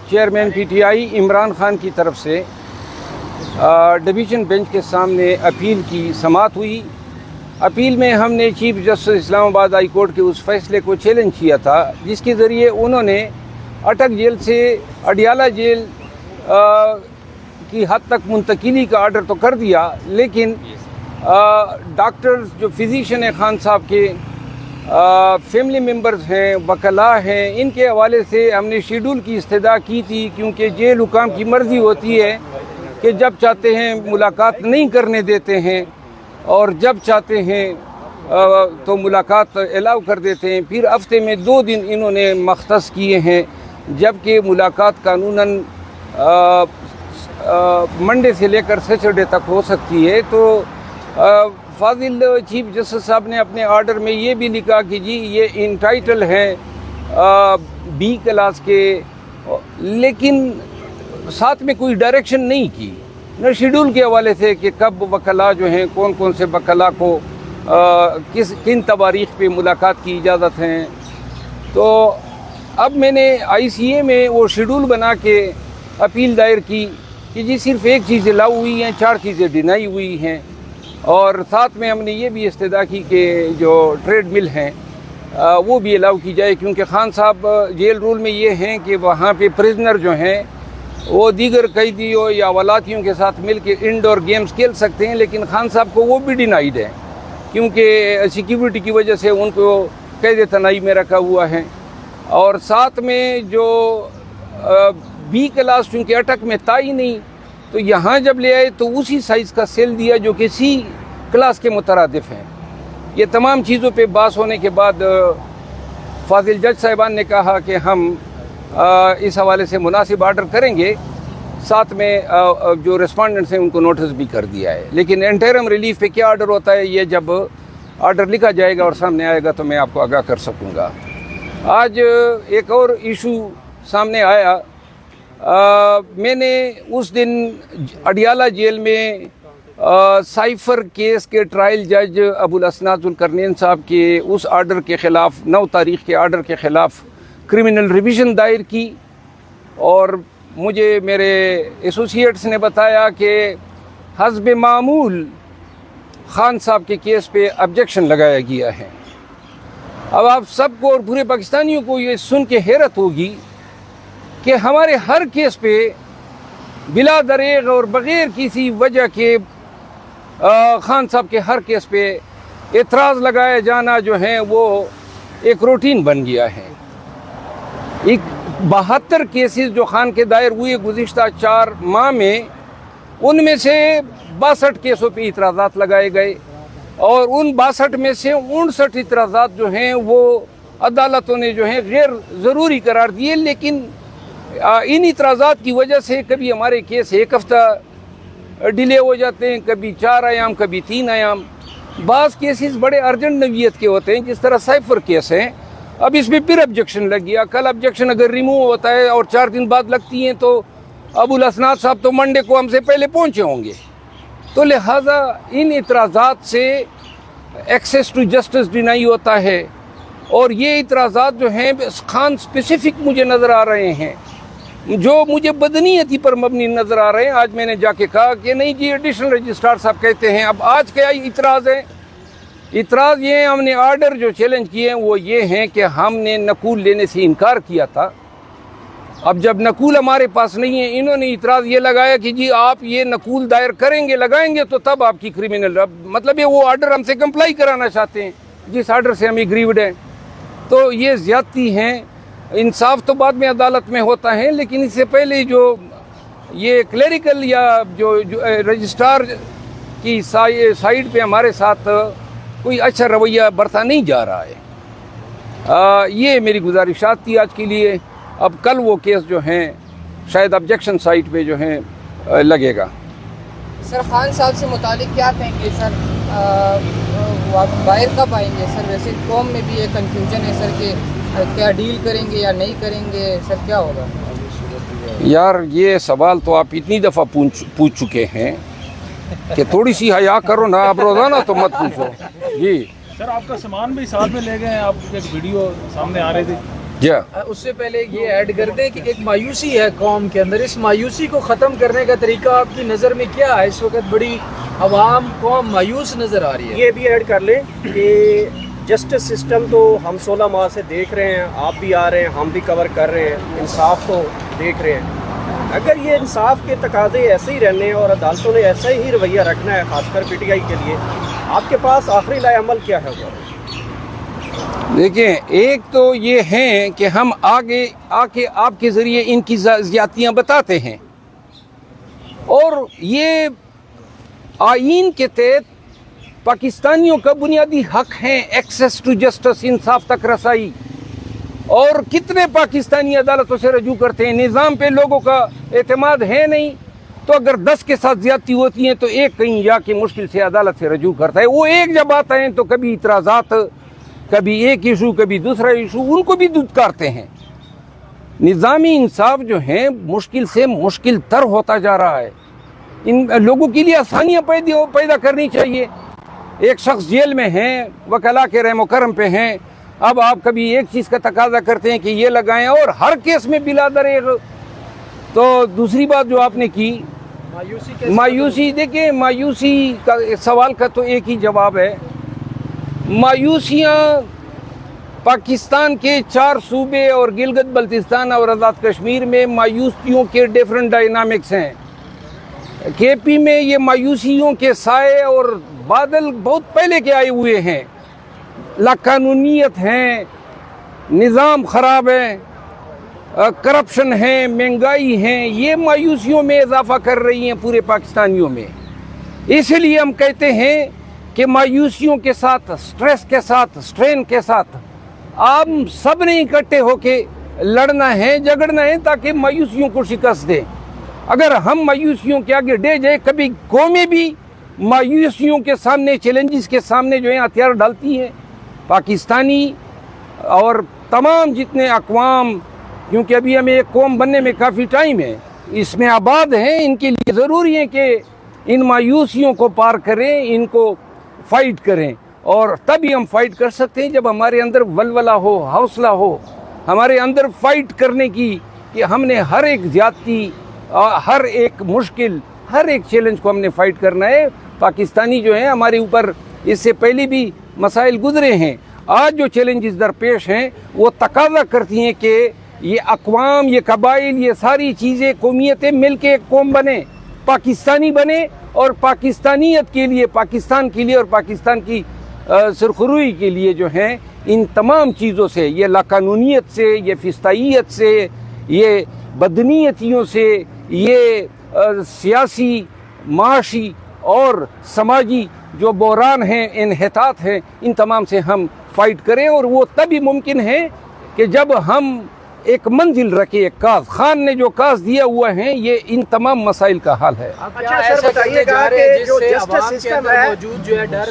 Chairman P T I Imran Khan کی طرف سے ڈویژن بینچ کے سامنے اپیل کی سماعت ہوئی۔ اپیل میں ہم نے چیف جسٹس اسلام آباد ہائی کورٹ کے اس فیصلے کو چیلنج کیا تھا جس کے ذریعے انہوں نے اٹک جیل سے اڈیالہ جیل کی حد تک منتقلی کا آرڈر تو کر دیا، لیکن ڈاکٹرز جو فزیشین ہیں خان صاحب کے فیملی ممبرز ہیں، وکلاء ہیں، ان کے حوالے سے ہم نے شیڈول کی استدعا کی تھی، کیونکہ جیل حکام کی مرضی ہوتی ہے کہ جب چاہتے ہیں ملاقات نہیں کرنے دیتے ہیں اور جب چاہتے ہیں تو ملاقات الاؤ کر دیتے ہیں۔ پھر ہفتے میں 2 دن انہوں نے مختص کیے ہیں، جبکہ ملاقات قانوناً منڈے سے لے کر سیٹرڈے تک ہو سکتی ہے۔ تو فاضل چیف جسٹس صاحب نے اپنے آرڈر میں یہ بھی لکھا کہ جی یہ انٹائٹل ہیں بی کلاس کے، لیکن ساتھ میں کوئی ڈائریکشن نہیں کی، نہ شیڈول کے حوالے سے کہ کب وکلاء جو ہیں کون کون سے وکلاء کو کن تواریخ پہ ملاقات کی اجازت ہیں۔ تو اب میں نے آئی سی اے میں وہ شیڈول بنا کے اپیل دائر کی کہ جی صرف ایک چیز الاؤ ہوئی ہیں، 4 چیزیں ڈینائی ہوئی ہیں، اور ساتھ میں ہم نے یہ بھی استدعا کی کہ جو ٹریڈ مل ہیں وہ بھی الاؤ کی جائے، کیونکہ خان صاحب جیل رول میں یہ ہیں کہ وہاں پہ پرزنر جو ہیں وہ دیگر قیدیوں یا ولاتیوں کے ساتھ مل کے انڈور گیمز کھیل سکتے ہیں، لیکن خان صاحب کو وہ بھی ڈینائیڈ ہے کیونکہ سیکیورٹی کی وجہ سے ان کو قید تنہائی میں رکھا ہوا ہے۔ اور ساتھ میں جو بی کلاس چونکہ اٹک میں تھا ہی نہیں، تو یہاں جب لے آئے تو اسی سائز کا سیل دیا جو کہ سی کلاس کے مترادف ہیں۔ یہ تمام چیزوں پہ بحث ہونے کے بعد فاضل جج صاحبان نے کہا کہ ہم اس حوالے سے مناسب آرڈر کریں گے، ساتھ میں جو ریسپونڈنٹس ہیں ان کو نوٹس بھی کر دیا ہے، لیکن انٹرم ریلیف پہ کیا آرڈر ہوتا ہے یہ جب آرڈر لکھا جائے گا اور سامنے آئے گا تو میں آپ کو آگاہ کر سکوں گا۔ آج ایک اور ایشو سامنے آیا، میں نے اس دن اڈیالہ جیل میں سائفر کیس کے ٹرائل جج ابوالاسناد ذوالقرنین صاحب کے اس آرڈر کے خلاف 9 تاریخ کے آرڈر کے خلاف کرمنل ریویژن دائر کی، اور مجھے میرے ایسوسیٹس نے بتایا کہ حسب معمول خان صاحب کے کیس پہ آبجیکشن لگایا گیا ہے۔ اب آپ سب کو اور پورے پاکستانیوں کو یہ سن کے حیرت ہوگی کہ ہمارے ہر کیس پہ بلا دریغ اور بغیر کسی وجہ کے خان صاحب کے ہر کیس پہ اعتراض لگایا جانا جو ہے وہ ایک روٹین بن گیا ہے۔ 72 کیسز جو خان کے دائر ہوئے گزشتہ 4 ماہ میں، ان میں سے 62 کیسوں پہ اعتراضات لگائے گئے، اور ان 62 میں سے 59 اعتراضات جو ہیں وہ عدالتوں نے جو ہیں غیر ضروری قرار دیے، لیکن ان اعتراضات کی وجہ سے کبھی ہمارے کیس 1 ہفتہ ڈیلے ہو جاتے ہیں، کبھی 4 ایام، کبھی 3 ایام۔ بعض کیسز بڑے ارجنٹ نوعیت کے ہوتے ہیں، جس طرح سائفر کیس ہیں، اب اس میں پھر آبجیکشن لگ گیا، کل آبجیکشن اگر ریموو ہوتا ہے اور 4 دن بعد لگتی ہیں تو ابوالاسناد صاحب تو منڈے کو ہم سے پہلے پہنچے ہوں گے، تو لہٰذا ان اعتراضات سے ایکسیس ٹو جسٹس ڈینائی ہوتا ہے، اور یہ اعتراضات جو ہیں خان اسپیسیفک مجھے نظر آ رہے ہیں، جو مجھے بدنیتی پر مبنی نظر آ رہے ہیں۔ آج میں نے جا کے کہا کہ نہیں جی ایڈیشنل رجسٹرار صاحب کہتے ہیں، اب آج کیا اعتراض ہے؟ اعتراض یہ ہے، ہم نے آرڈر جو چیلنج کیے ہیں وہ یہ ہیں کہ ہم نے نقول لینے سے انکار کیا تھا، اب جب نقول ہمارے پاس نہیں ہے، انہوں نے اعتراض یہ لگایا کہ جی آپ یہ نقول دائر کریں گے، لگائیں گے تو تب آپ کی کرمنل، مطلب یہ وہ آرڈر ہم سے کمپلائی کرانا چاہتے ہیں جس آرڈر سے ہم ایگریوڈ ہیں۔ تو یہ زیادتی ہیں۔ انصاف تو بعد میں عدالت میں ہوتا ہے، لیکن اس سے پہلے جو یہ کلیریکل یا جو رجسٹرار کی سائیڈ پہ ہمارے ساتھ کوئی اچھا رویہ برتا نہیں جا رہا ہے۔ یہ میری گزارشات تھی آج کے لیے۔ اب کل وہ کیس جو ہیں شاید آبجیکشن سائٹ پہ جو ہیں لگے گا۔ سر خان صاحب سے متعلق کیا کہیں گے سر؟ باہر کب آئیں گے سر؟ ویسے قوم میں بھی ایک کنفیوژن ہے سر کہ کیا ڈیل کریں گے یا نہیں کریں گے سر، کیا ہوگا؟ یار یہ سوال تو آپ اتنی دفعہ پوچھ چکے ہیں کہ تھوڑی سی حیا کرو نا، آپ روزانہ تو مت پوچھو۔ جی سر، آپ کا سامان بھی ساتھ میں لے گئے ہیں، آپ ایک ویڈیو سامنے آ رہی تھی، جا اس سے پہلے یہ ایڈ کر دیں کہ ایک مایوسی ہے قوم کے اندر، اس مایوسی کو ختم کرنے کا طریقہ آپ کی نظر میں کیا ہے؟ اس وقت بڑی عوام قوم مایوس نظر آ رہی ہے. یہ بھی ایڈ کر لیں کہ جسٹس سسٹم تو ہم 16 ماہ سے دیکھ رہے ہیں، آپ بھی آ رہے ہیں، ہم بھی کور کر رہے ہیں، انصاف کو دیکھ رہے ہیں. اگر یہ انصاف کے تقاضے ایسے ہی رہنے ہیں اور عدالتوں نے ایسا ہی رویہ رکھنا ہے خاص کر پی ٹی آئی کے لیے، آپ کے پاس آخری لائے عمل کیا ہے؟ دیکھیں، ایک تو یہ ہے کہ ہم آگے آ کے آپ کے ذریعے ان کی زیادتیاں بتاتے ہیں، اور یہ آئین کے تحت پاکستانیوں کا بنیادی حق ہے ایکسیس ٹو جسٹس، انصاف تک رسائی. اور کتنے پاکستانی عدالتوں سے رجوع کرتے ہیں؟ نظام پہ لوگوں کا اعتماد ہے نہیں، تو اگر 10 کے ساتھ زیادتی ہوتی ہیں تو ایک کہیں جا کے مشکل سے عدالت سے رجوع کرتا ہے. وہ ایک جب آتا ہے تو کبھی اعتراضات، کبھی ایک ایشو، کبھی دوسرا ایشو، ان کو بھی دودکارتے ہیں. نظامی انصاف جو ہے مشکل سے مشکل تر ہوتا جا رہا ہے. ان لوگوں کے لیے آسانیاں پیدا کرنی چاہیے. ایک شخص جیل میں ہیں، وکلا کے رحم و کرم پہ ہیں، اب آپ کبھی ایک چیز کا تقاضا کرتے ہیں کہ یہ لگائیں، اور ہر کیس میں بلا دریغ. تو دوسری بات جو آپ نے کی مایوسی، دیکھیں مایوسی کا سوال کا تو ایک ہی جواب ہے. مایوسیاں پاکستان کے 4 صوبے اور گلگت بلتستان اور آزاد کشمیر میں مایوسیوں کے ڈیفرنٹ ڈائنامکس ہیں. کے پی میں یہ مایوسیوں کے سائے اور بادل بہت پہلے کے آئے ہوئے ہیں. لاقانونیت ہیں، نظام خراب ہے، کرپشن ہے، مہنگائی ہے، یہ مایوسیوں میں اضافہ کر رہی ہیں پورے پاکستانیوں میں. اس لیے ہم کہتے ہیں کہ مایوسیوں کے ساتھ، سٹریس کے ساتھ، سٹرین کے ساتھ آپ سب نے اکٹھے ہو کے لڑنا ہے، جھگڑنا ہے، تاکہ مایوسیوں کو شکست دیں. اگر ہم مایوسیوں کے آگے ڈے جائے، کبھی قومیں بھی مایوسیوں کے سامنے، چیلنجز کے سامنے جو ہیں ہتھیار ڈالتی ہیں. پاکستانی اور تمام جتنے اقوام، کیونکہ ابھی ہمیں ایک قوم بننے میں کافی ٹائم ہے، اس میں آباد ہیں، ان کے لیے ضروری ہے کہ ان مایوسیوں کو پار کریں، ان کو فائٹ کریں. اور تبھی ہم فائٹ کر سکتے ہیں جب ہمارے اندر ولولہ ہو، حوصلہ ہو، ہمارے اندر فائٹ کرنے کی، کہ ہم نے ہر ایک زیادتی، ہر ایک مشکل، ہر ایک چیلنج کو ہم نے فائٹ کرنا ہے. پاکستانی جو ہیں ہمارے اوپر اس سے پہلے بھی مسائل گزرے ہیں. آج جو چیلنجز درپیش ہیں وہ تقاضا کرتی ہیں کہ یہ اقوام، یہ قبائل، یہ ساری چیزیں، قومیتیں مل کے ایک قوم بنے، پاکستانی بنے، اور پاکستانیت کے لیے، پاکستان کے لیے اور پاکستان کی سرخروئی کے لیے جو ہیں ان تمام چیزوں سے، یہ لاقانونیت سے، یہ فسطائیت سے، یہ بدنیتیوں سے، یہ سیاسی، معاشی اور سماجی جو بحران ہیں، انحطاط ہیں، ان تمام سے ہم فائٹ کریں. اور وہ تبھی ممکن ہے کہ جب ہم ایک منزل رکھے، ایک کاز. خان نے جو کاز دیا ہوا ہے، یہ ان تمام مسائل کا حل ہے. اچھا سر، بتائیے گا کہ جو جسٹس سسٹم ہے، موجود جو ہے ڈر